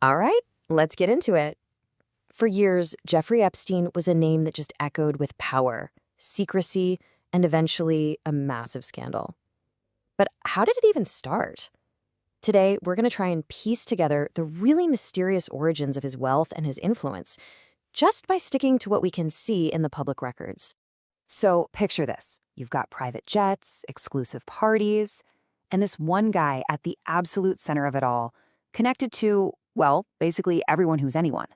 All right, let's get into it. For years, Jeffrey Epstein was a name that just echoed with power, secrecy, and eventually a massive scandal. But how did it even start? Today, we're going to try and piece together the really mysterious origins of his wealth and his influence, just by sticking to what we can see in the public records. So picture this. You've got private jets, exclusive parties, and this one guy at the absolute center of it all, connected to, well, basically everyone who's anyone.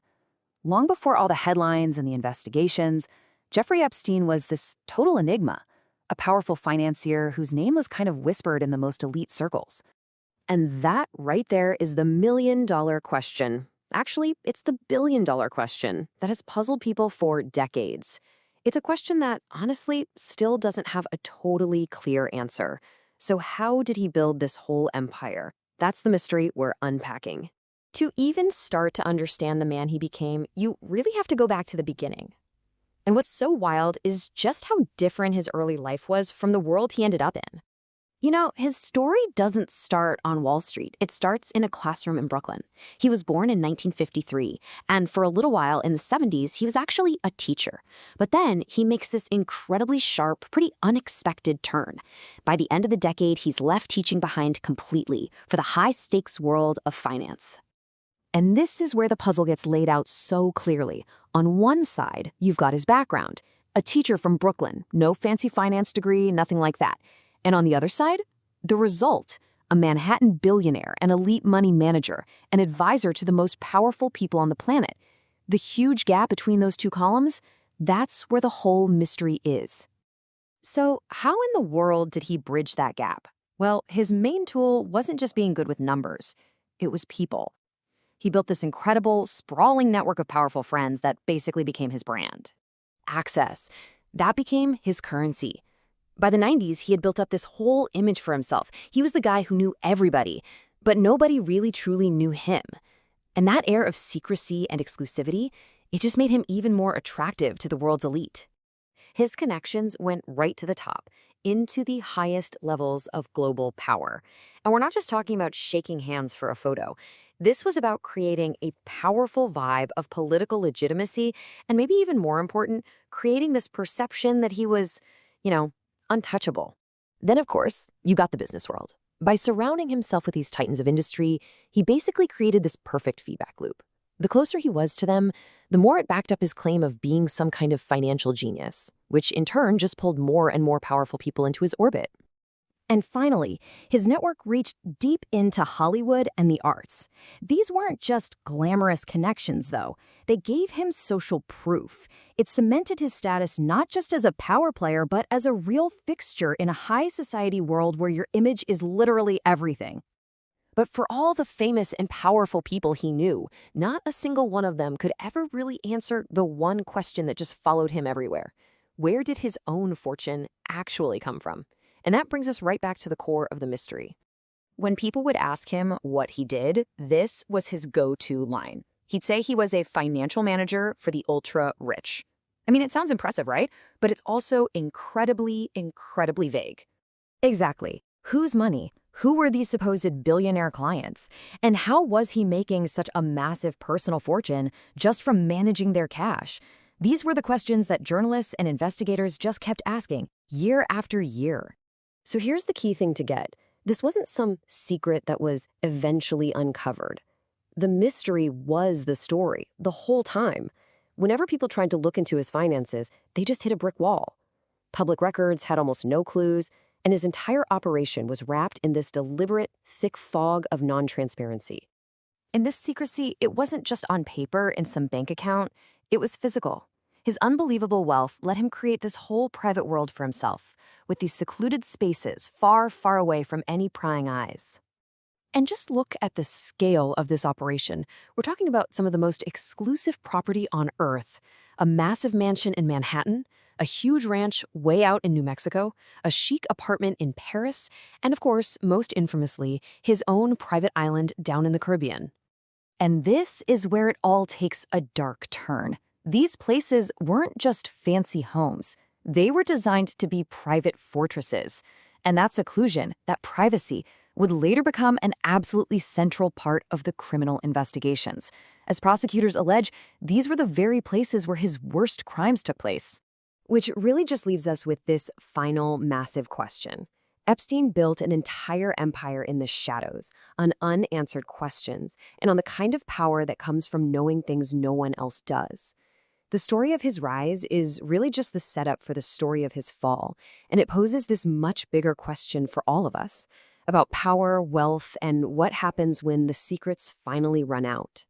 Long before all the headlines and the investigations, Jeffrey Epstein was this total enigma, a powerful financier whose name was kind of whispered in the most elite circles. And that right there is the million-dollar question. Actually, it's the billion-dollar question that has puzzled people for decades. It's a question that, honestly, still doesn't have a totally clear answer. So how did he build this whole empire? That's the mystery we're unpacking. To even start to understand the man he became, you really have to go back to the beginning. And what's so wild is just how different his early life was from the world he ended up in. You know, his story doesn't start on Wall Street. It starts in a classroom in Brooklyn. He was born in 1953, and for a little while in the 70s, he was actually a teacher. But then he makes this incredibly sharp, pretty unexpected turn. By the end of the decade, he's left teaching behind completely for the high-stakes world of finance. And this is where the puzzle gets laid out so clearly. On one side, you've got his background. A teacher from Brooklyn, no fancy finance degree, nothing like that. And on the other side, the result, a Manhattan billionaire, an elite money manager, an advisor to the most powerful people on the planet. The huge gap between those two columns, that's where the whole mystery is. So how in the world did he bridge that gap? Well, his main tool wasn't just being good with numbers. It was people. He built this incredible, sprawling network of powerful friends that basically became his brand. Access. That became his currency. By the 90s, he had built up this whole image for himself. He was the guy who knew everybody, but nobody really truly knew him. And that air of secrecy and exclusivity, it just made him even more attractive to the world's elite. His connections went right to the top, into the highest levels of global power. And we're not just talking about shaking hands for a photo. This was about creating a powerful vibe of political legitimacy, and maybe even more important, creating this perception that he was, untouchable. Then, of course, you got the business world. By surrounding himself with these titans of industry, he basically created this perfect feedback loop. The closer he was to them, the more it backed up his claim of being some kind of financial genius, which in turn just pulled more and more powerful people into his orbit. And finally, his network reached deep into Hollywood and the arts. These weren't just glamorous connections, though. They gave him social proof. It cemented his status not just as a power player, but as a real fixture in a high society world where your image is literally everything. But for all the famous and powerful people he knew, not a single one of them could ever really answer the one question that just followed him everywhere. Where did his own fortune actually come from? And that brings us right back to the core of the mystery. When people would ask him what he did, this was his go-to line. He'd say he was a financial manager for the ultra-rich. I mean, it sounds impressive, right? But it's also incredibly, incredibly vague. Exactly. Whose money? Who were these supposed billionaire clients? And how was he making such a massive personal fortune just from managing their cash? These were the questions that journalists and investigators just kept asking, year after year. So here's the key thing to get. This wasn't some secret that was eventually uncovered. The mystery was the story the whole time. Whenever people tried to look into his finances, they just hit a brick wall. Public records had almost no clues, and his entire operation was wrapped in this deliberate, thick fog of non-transparency. And this secrecy, it wasn't just on paper in some bank account, it was physical. His unbelievable wealth let him create this whole private world for himself, with these secluded spaces far, far away from any prying eyes. And just look at the scale of this operation. We're talking about some of the most exclusive property on Earth, a massive mansion in Manhattan, a huge ranch way out in New Mexico, a chic apartment in Paris, and of course, most infamously, his own private island down in the Caribbean. And this is where it all takes a dark turn. These places weren't just fancy homes. They were designed to be private fortresses. And that seclusion, that privacy, would later become an absolutely central part of the criminal investigations. As prosecutors allege, these were the very places where his worst crimes took place. Which really just leaves us with this final massive question. Epstein built an entire empire in the shadows, on unanswered questions, and on the kind of power that comes from knowing things no one else does. The story of his rise is really just the setup for the story of his fall, and it poses this much bigger question for all of us about power, wealth, and what happens when the secrets finally run out.